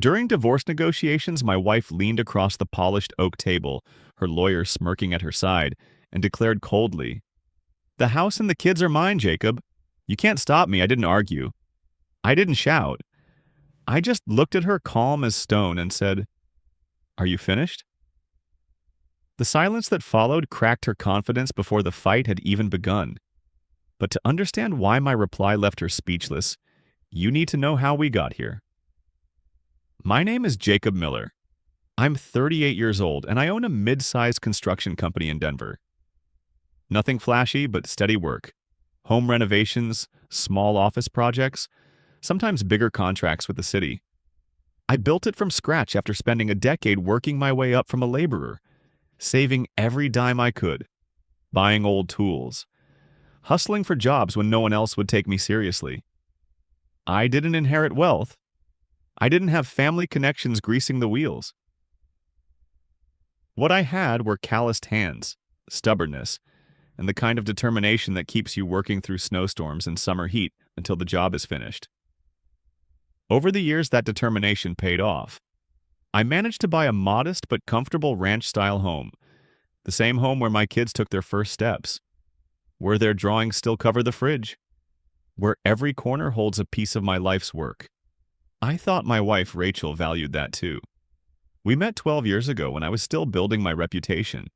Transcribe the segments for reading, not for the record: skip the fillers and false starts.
During divorce negotiations, my wife leaned across the polished oak table, her lawyer smirking at her side, and declared coldly, "The house and the kids are mine, Jacob. You can't stop me. I didn't argue. I didn't shout. I just looked at her calm as stone and said, 'Are you finished?' The silence that followed cracked her confidence before the fight had even begun. But to understand why my reply left her speechless, you need to know how we got here. My name is Jacob Miller. I'm 38 years old, and I own a mid-sized construction company in Denver. Nothing flashy, but steady work. Home renovations, small office projects, sometimes bigger contracts with the city. I built it from scratch after spending a decade working my way up from a laborer, saving every dime I could, buying old tools, hustling for jobs when no one else would take me seriously. I didn't inherit wealth. I didn't have family connections greasing the wheels. What I had were calloused hands, stubbornness, and the kind of determination that keeps you working through snowstorms and summer heat until the job is finished. Over the years, that determination paid off. I managed to buy a modest but comfortable ranch-style home, the same home where my kids took their first steps, where their drawings still cover the fridge, where every corner holds a piece of my life's work. I thought my wife Rachel valued that too. We met 12 years ago when I was still building my reputation.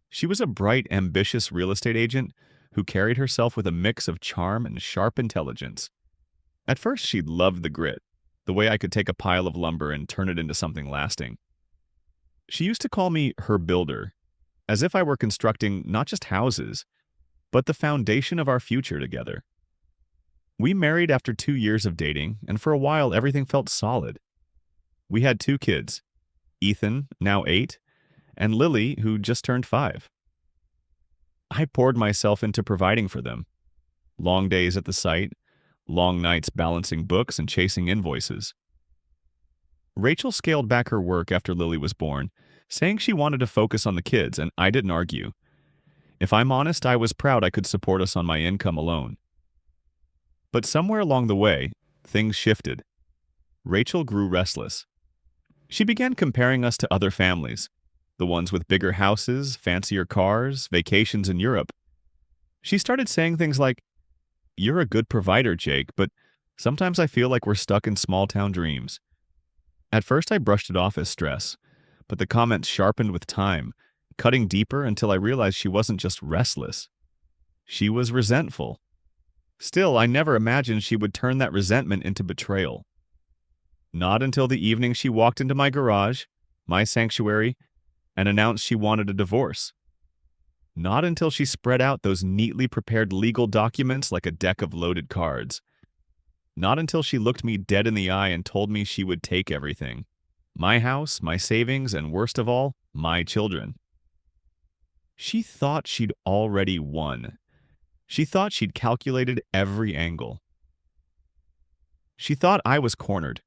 She was a bright, ambitious real estate agent who carried herself with a mix of charm and sharp intelligence. At first, she loved the grit, the way I could take a pile of lumber and turn it into something lasting. She used to call me her builder, as if I were constructing not just houses, but the foundation of our future together. We married after 2 years of dating, and for a while everything felt solid. We had 2 kids, Ethan, now 8, and Lily, who just turned 5. I poured myself into providing for them. Long days at the site, long nights balancing books and chasing invoices. Rachel scaled back her work after Lily was born, saying she wanted to focus on the kids, and I didn't argue. If I'm honest, I was proud I could support us on my income alone. But somewhere along the way, things shifted. Rachel grew restless. She began comparing us to other families, the ones with bigger houses, fancier cars, vacations in Europe. She started saying things like, "You're a good provider, Jake, but sometimes I feel like we're stuck in small-town dreams." At first I brushed it off as stress, but the comments sharpened with time, cutting deeper until I realized she wasn't just restless. She was resentful. Still, I never imagined she would turn that resentment into betrayal. Not until the evening she walked into my garage, my sanctuary, and announced she wanted a divorce. Not until she spread out those neatly prepared legal documents like a deck of loaded cards. Not until she looked me dead in the eye and told me she would take everything. My house, my savings, and worst of all, my children. She thought she'd already won. She thought she'd calculated every angle. She thought I was cornered.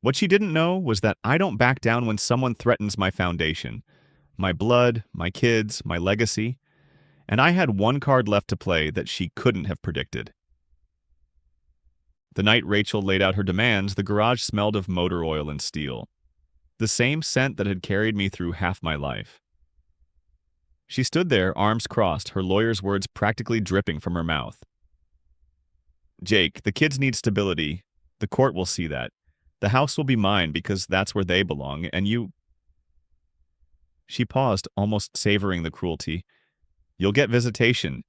What she didn't know was that I don't back down when someone threatens my foundation, my blood, my kids, my legacy, and I had one card left to play that she couldn't have predicted. The night Rachel laid out her demands, the garage smelled of motor oil and steel, the same scent that had carried me through half my life. She stood there, arms crossed, her lawyer's words practically dripping from her mouth. "Jake, the kids need stability. The court will see that. The house will be mine because that's where they belong, and you—" She paused, almost savoring the cruelty. "You'll get visitation.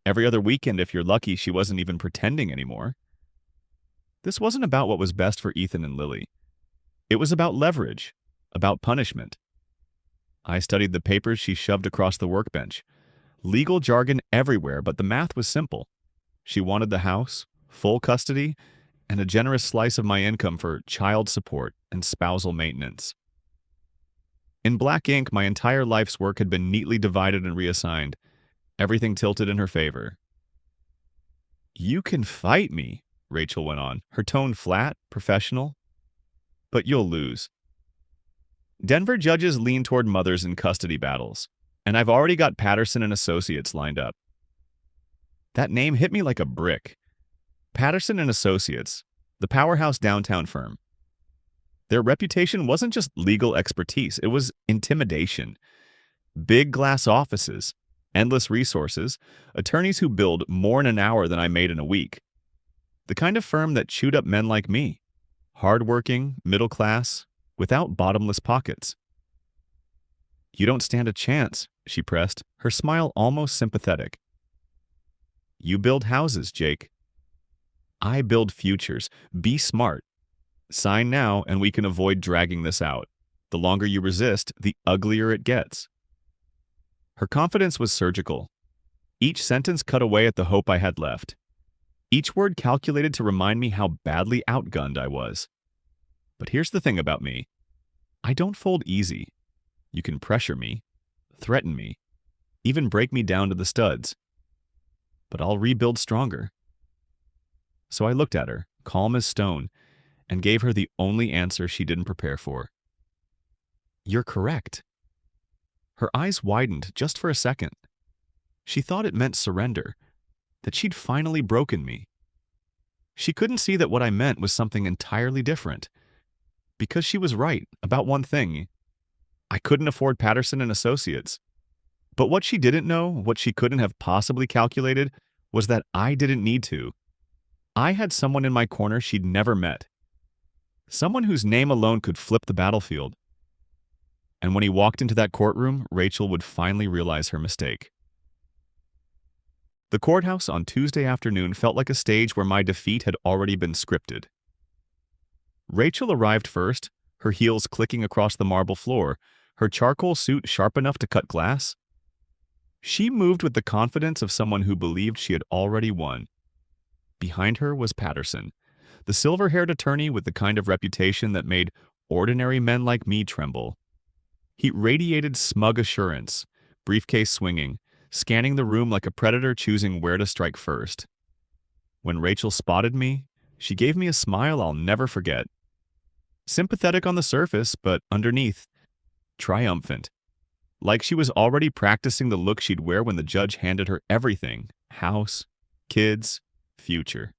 Every other weekend if you're lucky." She wasn't even pretending anymore. This wasn't about what was best for Ethan and Lily. It was about leverage, about punishment. I studied the papers she shoved across the workbench. Legal jargon everywhere, but the math was simple. She wanted the house, full custody, and a generous slice of my income for child support and spousal maintenance. In black ink, my entire life's work had been neatly divided and reassigned, everything tilted in her favor. "You can fight me," Rachel went on, her tone flat, professional, "but you'll lose. Denver judges lean toward mothers in custody battles, and I've already got Patterson and Associates lined up." That name hit me like a brick. Patterson and Associates, the powerhouse downtown firm. Their reputation wasn't just legal expertise, it was intimidation. Big glass offices, endless resources, attorneys who billed more in an hour than I made in a week. The kind of firm that chewed up men like me, hardworking, middle class, without bottomless pockets. "You don't stand a chance," she pressed, her smile almost sympathetic. "You build houses, Jake. I build futures. Be smart. Sign now and we can avoid dragging this out. The longer you resist, the uglier it gets." Her confidence was surgical. Each sentence cut away at the hope I had left. Each word calculated to remind me how badly outgunned I was. But here's the thing about me. I don't fold easy. You can pressure me, threaten me, even break me down to the studs. But I'll rebuild stronger. So I looked at her, calm as stone, and gave her the only answer she didn't prepare for. "You're correct." Her eyes widened just for a second. She thought it meant surrender, that she'd finally broken me. She couldn't see that what I meant was something entirely different. Because she was right about one thing. I couldn't afford Patterson and Associates. But what she didn't know, what she couldn't have possibly calculated, was that I didn't need to. I had someone in my corner she'd never met. Someone whose name alone could flip the battlefield. And when he walked into that courtroom, Rachel would finally realize her mistake. The courthouse on Tuesday afternoon felt like a stage where my defeat had already been scripted. Rachel arrived first, her heels clicking across the marble floor, her charcoal suit sharp enough to cut glass. She moved with the confidence of someone who believed she had already won. Behind her was Patterson, the silver-haired attorney with the kind of reputation that made ordinary men like me tremble. He radiated smug assurance, briefcase swinging, scanning the room like a predator choosing where to strike first. When Rachel spotted me, she gave me a smile I'll never forget. Sympathetic on the surface, but underneath, triumphant. Like she was already practicing the look she'd wear when the judge handed her everything: house, kids, future.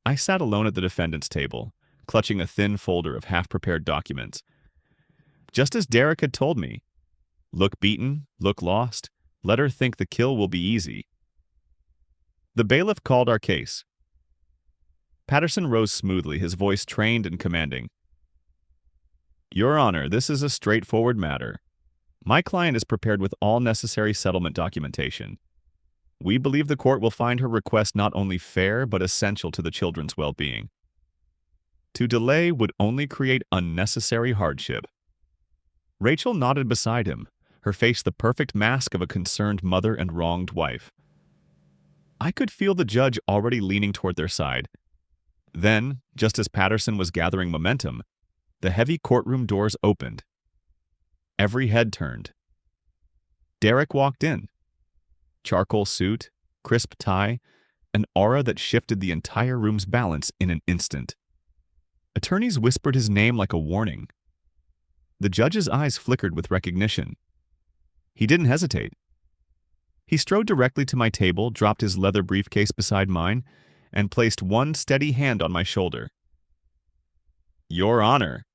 I sat alone at the defendant's table, clutching a thin folder of half-prepared documents. Just as Derek had told me, look beaten, look lost, let her think the kill will be easy. The bailiff called our case. Patterson rose smoothly, his voice trained and commanding. "Your Honor, this is a straightforward matter. My client is prepared with all necessary settlement documentation. We believe the court will find her request not only fair but essential to the children's well-being. To delay would only create unnecessary hardship." Rachel nodded beside him, her face the perfect mask of a concerned mother and wronged wife. I could feel the judge already leaning toward their side. Then, just as Patterson was gathering momentum, the heavy courtroom doors opened. Every head turned. Derek walked in. Charcoal suit, crisp tie, an aura that shifted the entire room's balance in an instant. Attorneys whispered his name like a warning. The judge's eyes flickered with recognition. He didn't hesitate. He strode directly to my table, dropped his leather briefcase beside mine, and placed one steady hand on my shoulder. "Your Honor."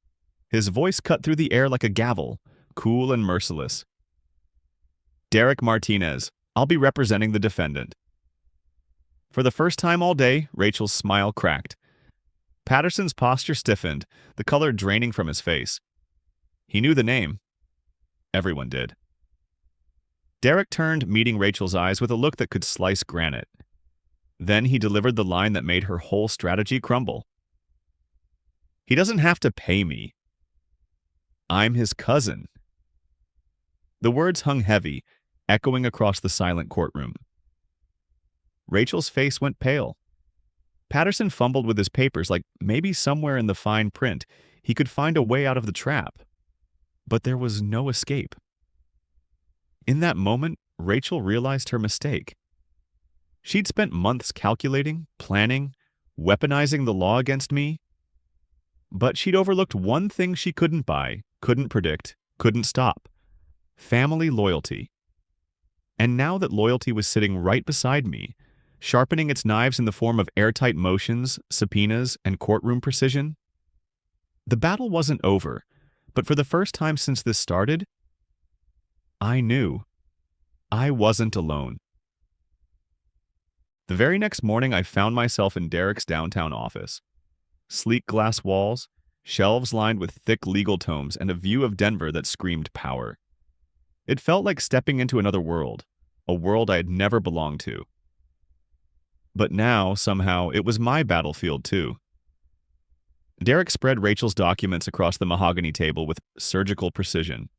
His voice cut through the air like a gavel, cool and merciless. "Derek Martinez, I'll be representing the defendant." For the first time all day, Rachel's smile cracked. Patterson's posture stiffened, the color draining from his face. He knew the name. Everyone did. Derek turned, meeting Rachel's eyes with a look that could slice granite. Then he delivered the line that made her whole strategy crumble. "He doesn't have to pay me. I'm his cousin." The words hung heavy, echoing across the silent courtroom. Rachel's face went pale. Patterson fumbled with his papers like maybe somewhere in the fine print he could find a way out of the trap. But there was no escape. In that moment, Rachel realized her mistake. She'd spent months calculating, planning, weaponizing the law against me. But she'd overlooked one thing she couldn't buy, couldn't predict, couldn't stop: family loyalty. And now that loyalty was sitting right beside me, sharpening its knives in the form of airtight motions, subpoenas, and courtroom precision, The battle wasn't over, but for the first time since this started, I knew I wasn't alone. The very next morning, I found myself in Derek's downtown office. Sleek glass walls, shelves lined with thick legal tomes, and a view of Denver that screamed power. It felt like stepping into another world, a world I had never belonged to. But now, somehow, it was my battlefield too. Derek spread Rachel's documents across the mahogany table with surgical precision.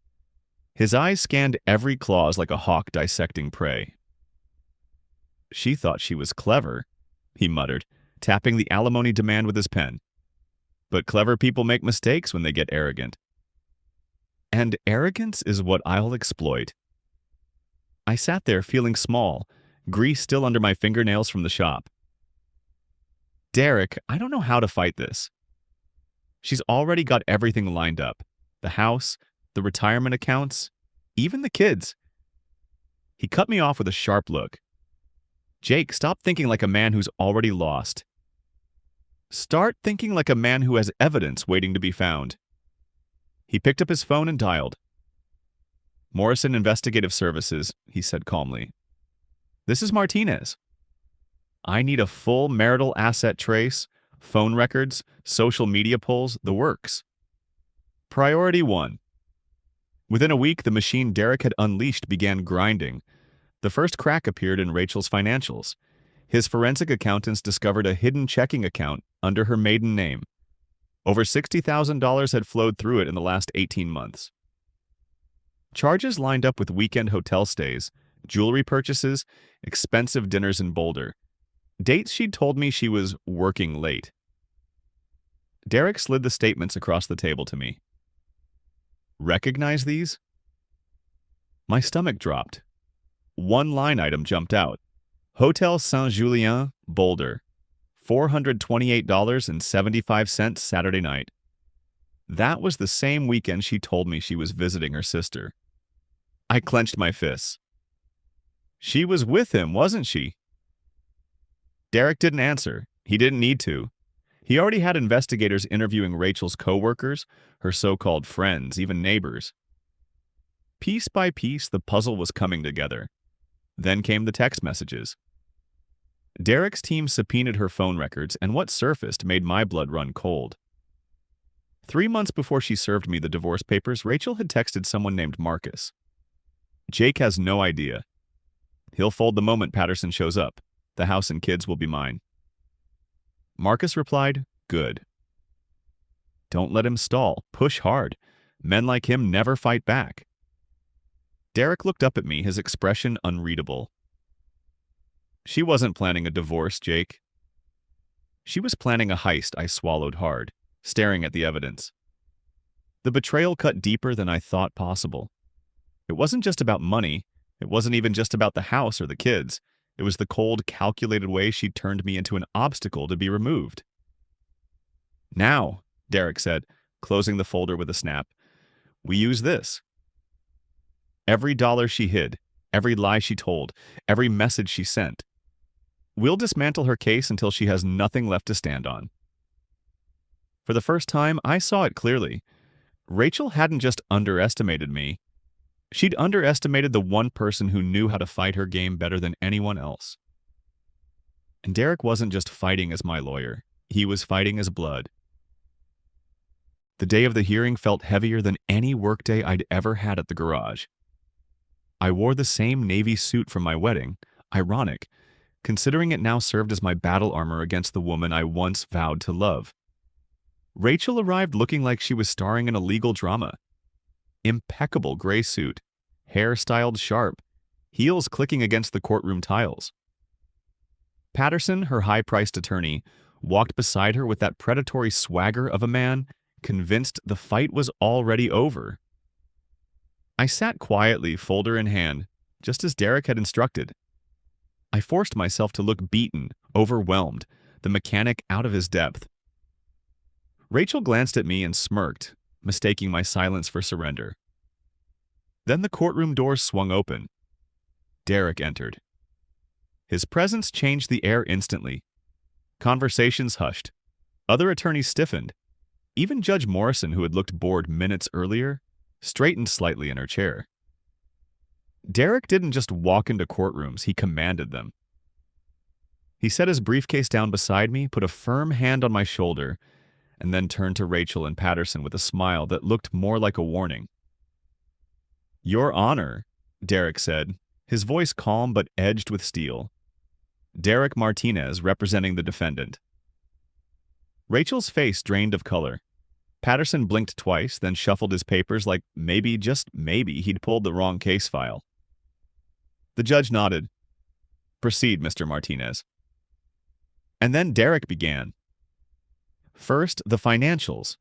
His eyes scanned every clause like a hawk dissecting prey. "She thought she was clever," he muttered, tapping the alimony demand with his pen. "But clever people make mistakes when they get arrogant. And arrogance is what I'll exploit." I sat there feeling small, grease still under my fingernails from the shop. "Derek, I don't know how to fight this. She's already got everything lined up. The house, the retirement accounts, even the kids." He cut me off with a sharp look. "Jake, stop thinking like a man who's already lost. Start thinking like a man who has evidence waiting to be found." He picked up his phone and dialed. "Morrison Investigative Services," he said calmly. "This is Martinez. I need a full marital asset trace, phone records, social media polls, the works. Priority 1. Within a week, the machine Derek had unleashed began grinding. The first crack appeared in Rachel's financials. His forensic accountants discovered a hidden checking account under her maiden name. Over $60,000 had flowed through it in the last 18 months. Charges lined up with weekend hotel stays, jewelry purchases, expensive dinners in Boulder. Dates she'd told me she was working late. Derek slid the statements across the table to me. "Recognize these?" My stomach dropped. One line item jumped out. Hotel Saint-Julien, Boulder. $428.75 Saturday night. That was the same weekend she told me she was visiting her sister. I clenched my fists. She was with him, wasn't she? Derek didn't answer. He didn't need to. He already had investigators interviewing Rachel's co-workers, her so-called friends, even neighbors. Piece by piece, the puzzle was coming together. Then came the text messages. Derek's team subpoenaed her phone records, and what surfaced made my blood run cold. 3 months before she served me the divorce papers, Rachel had texted someone named Marcus. "Jake has no idea. He'll fold the moment Patterson shows up. The house and kids will be mine." Marcus replied, "Good. Don't let him stall. Push hard. Men like him never fight back." Derek looked up at me, his expression unreadable. "She wasn't planning a divorce, Jake." "She was planning a heist," I swallowed hard, staring at the evidence. The betrayal cut deeper than I thought possible. It wasn't just about money. It wasn't even just about the house or the kids. It was the cold, calculated way she turned me into an obstacle to be removed. "Now," Derek said, closing the folder with a snap, "we use this. Every dollar she hid, every lie she told, every message she sent. We'll dismantle her case until she has nothing left to stand on." For the first time, I saw it clearly. Rachel hadn't just underestimated me. She'd underestimated the one person who knew how to fight her game better than anyone else. And Derek wasn't just fighting as my lawyer. He was fighting as blood. The day of the hearing felt heavier than any workday I'd ever had at the garage. I wore the same navy suit from my wedding, ironic, considering it now served as my battle armor against the woman I once vowed to love. Rachel arrived looking like she was starring in a legal drama. Impeccable gray suit, hair styled sharp, heels clicking against the courtroom tiles. Patterson, her high-priced attorney, walked beside her with that predatory swagger of a man convinced the fight was already over. I sat quietly, folder in hand, just as Derek had instructed. I forced myself to look beaten, overwhelmed, the mechanic out of his depth. Rachel glanced at me and smirked, mistaking my silence for surrender. Then the courtroom doors swung open. Derek entered. His presence changed the air instantly. Conversations hushed. Other attorneys stiffened. Even Judge Morrison, who had looked bored minutes earlier, straightened slightly in her chair. Derek didn't just walk into courtrooms, he commanded them. He set his briefcase down beside me, put a firm hand on my shoulder, and then turned to Rachel and Patterson with a smile that looked more like a warning. "Your Honor," Derek said, his voice calm but edged with steel. "Derek Martinez, representing the defendant." Rachel's face drained of color. Patterson blinked twice, then shuffled his papers like maybe, just maybe, he'd pulled the wrong case file. The judge nodded. "Proceed, Mr. Martinez." And then Derek began. First, the financials.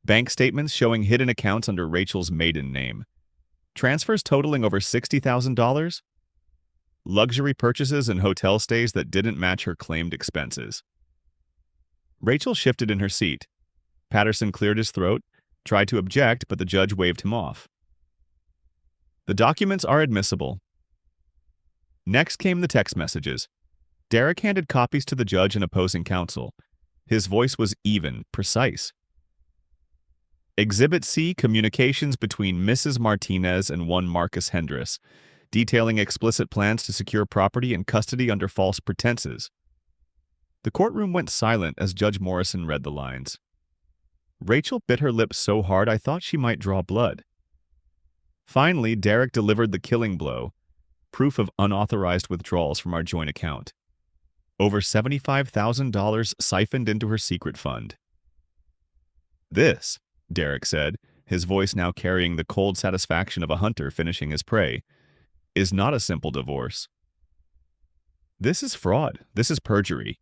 Bank statements showing hidden accounts under Rachel's maiden name. Transfers totaling over $60,000. Luxury purchases and hotel stays that didn't match her claimed expenses. Rachel shifted in her seat. Patterson cleared his throat, tried to object, but the judge waved him off. "The documents are admissible." Next came the text messages. Derek handed copies to the judge and opposing counsel. His voice was even, precise. Exhibit C, communications between Mrs. Martinez and one Marcus Hendris, detailing explicit plans to secure property and custody under false pretenses. The courtroom went silent as Judge Morrison read the lines. Rachel bit her lip so hard I thought she might draw blood. Finally, Derek delivered the killing blow, proof of unauthorized withdrawals from our joint account. Over $75,000 siphoned into her secret fund. "This," Derek said, his voice now carrying the cold satisfaction of a hunter finishing his prey, "is not a simple divorce. This is fraud. This is perjury."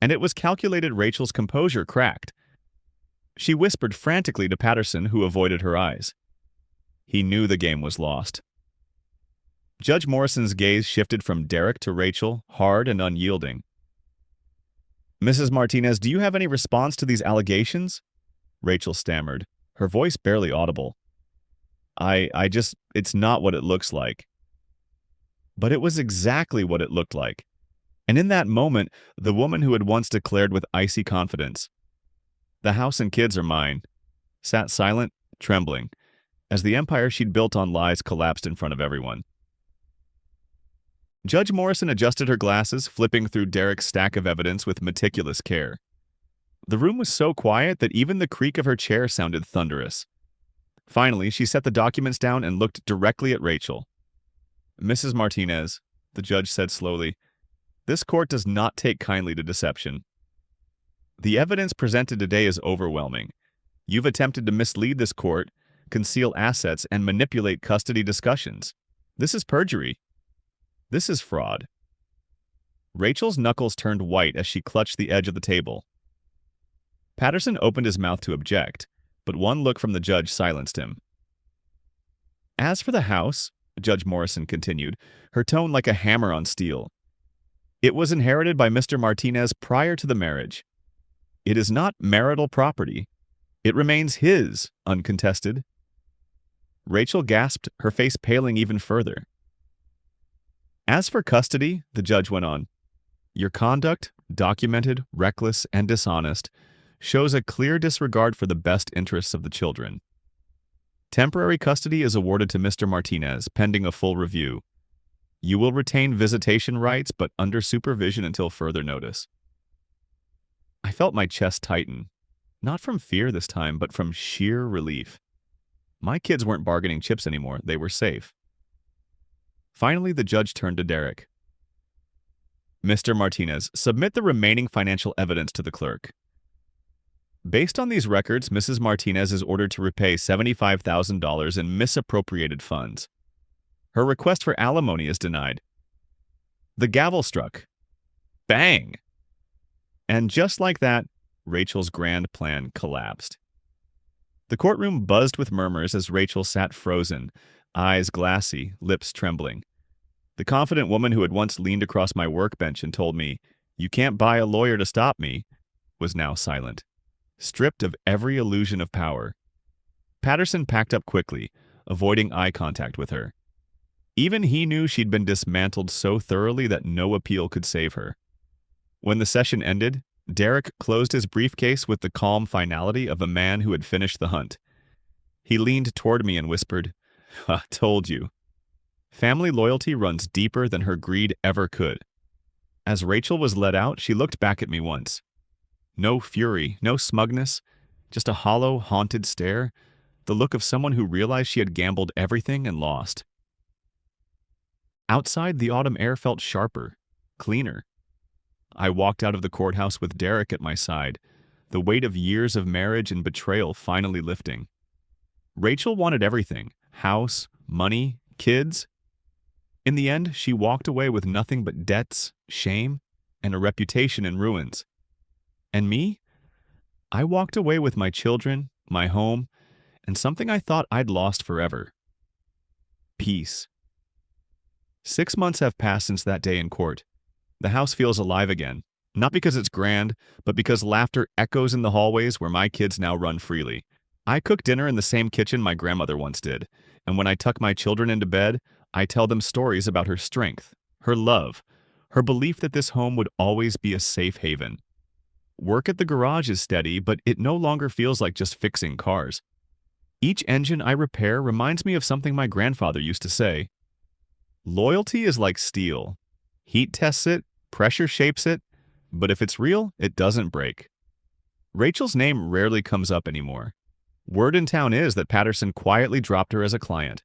And it was calculated. Rachel's composure cracked. She whispered frantically to Patterson, who avoided her eyes. He knew the game was lost. Judge Morrison's gaze shifted from Derek to Rachel, hard and unyielding. "Mrs. Martinez, do you have any response to these allegations?" Rachel stammered, her voice barely audible. It's not what it looks like." But it was exactly what it looked like. And in that moment, the woman who had once declared with icy confidence, "The house and kids are mine," sat silent, trembling, as the empire she'd built on lies collapsed in front of everyone. Judge Morrison adjusted her glasses, flipping through Derek's stack of evidence with meticulous care. The room was so quiet that even the creak of her chair sounded thunderous. Finally, she set the documents down and looked directly at Rachel. "Mrs. Martinez," the judge said slowly, "this court does not take kindly to deception. The evidence presented today is overwhelming. You've attempted to mislead this court, conceal assets, and manipulate custody discussions. This is perjury. This is fraud." Rachel's knuckles turned white as she clutched the edge of the table. Patterson opened his mouth to object, but one look from the judge silenced him. "As for the house," Judge Morrison continued, her tone like a hammer on steel, "it was inherited by Mr. Martinez prior to the marriage. It is not marital property. It remains his, uncontested." Rachel gasped, her face paling even further. "As for custody," the judge went on, "your conduct, documented, reckless, and dishonest, shows a clear disregard for the best interests of the children. Temporary custody is awarded to Mr. Martinez, pending a full review. You will retain visitation rights, but under supervision until further notice." I felt my chest tighten, not from fear this time, but from sheer relief. My kids weren't bargaining chips anymore, they were safe. Finally, the judge turned to Derek. "Mr. Martinez, submit the remaining financial evidence to the clerk." Based on these records, Mrs. Martinez is ordered to repay $75,000 in misappropriated funds. Her request for alimony is denied. The gavel struck. Bang! And just like that, Rachel's grand plan collapsed. The courtroom buzzed with murmurs as Rachel sat frozen, eyes glassy, lips trembling. The confident woman who had once leaned across my workbench and told me, "You can't buy a lawyer to stop me," was now silent, stripped of every illusion of power. Patterson packed up quickly, avoiding eye contact with her. Even he knew she'd been dismantled so thoroughly that no appeal could save her. When the session ended, Derek closed his briefcase with the calm finality of a man who had finished the hunt. He leaned toward me and whispered, "I told you." Family loyalty runs deeper than her greed ever could. As Rachel was let out, she looked back at me once. No fury, no smugness, just a hollow, haunted stare, the look of someone who realized she had gambled everything and lost. Outside, the autumn air felt sharper, cleaner. I walked out of the courthouse with Derek at my side, the weight of years of marriage and betrayal finally lifting. Rachel wanted everything: house, money, kids. In the end, she walked away with nothing but debts, shame, and a reputation in ruins. And me? I walked away with my children, my home, and something I thought I'd lost forever: peace. 6 months have passed since that day in court. The house feels alive again, not because it's grand, but because laughter echoes in the hallways where my kids now run freely. I cook dinner in the same kitchen my grandmother once did, and when I tuck my children into bed, I tell them stories about her strength, her love, her belief that this home would always be a safe haven. Work at the garage is steady, but it no longer feels like just fixing cars. Each engine I repair reminds me of something my grandfather used to say: loyalty is like steel. Heat tests it, pressure shapes it, but if it's real, it doesn't break. Rachel's name rarely comes up anymore. Word in town is that Patterson quietly dropped her as a client,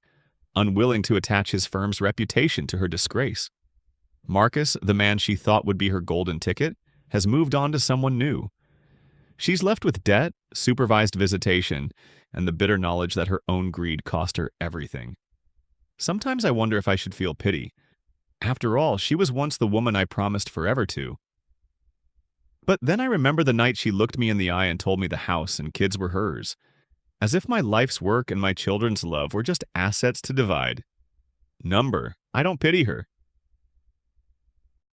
unwilling to attach his firm's reputation to her disgrace. Marcus, the man she thought would be her golden ticket, has moved on to someone new. She's left with debt, supervised visitation, and the bitter knowledge that her own greed cost her everything. Sometimes I wonder if I should feel pity. After all, she was once the woman I promised forever to. But then I remember the night she looked me in the eye and told me the house and kids were hers, as if my life's work and my children's love were just assets to divide. Number, I don't pity her.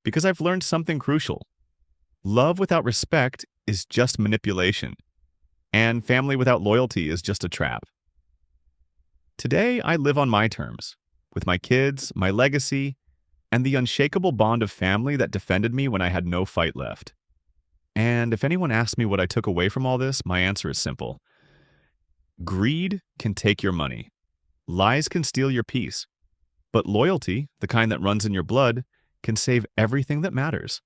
Because I've learned something crucial. Love without respect is just manipulation, and family without loyalty is just a trap. Today, I live on my terms, with my kids, my legacy, and the unshakable bond of family that defended me when I had no fight left. And if anyone asks me what I took away from all this, my answer is simple. Greed can take your money. Lies can steal your peace. But loyalty, the kind that runs in your blood, can save everything that matters.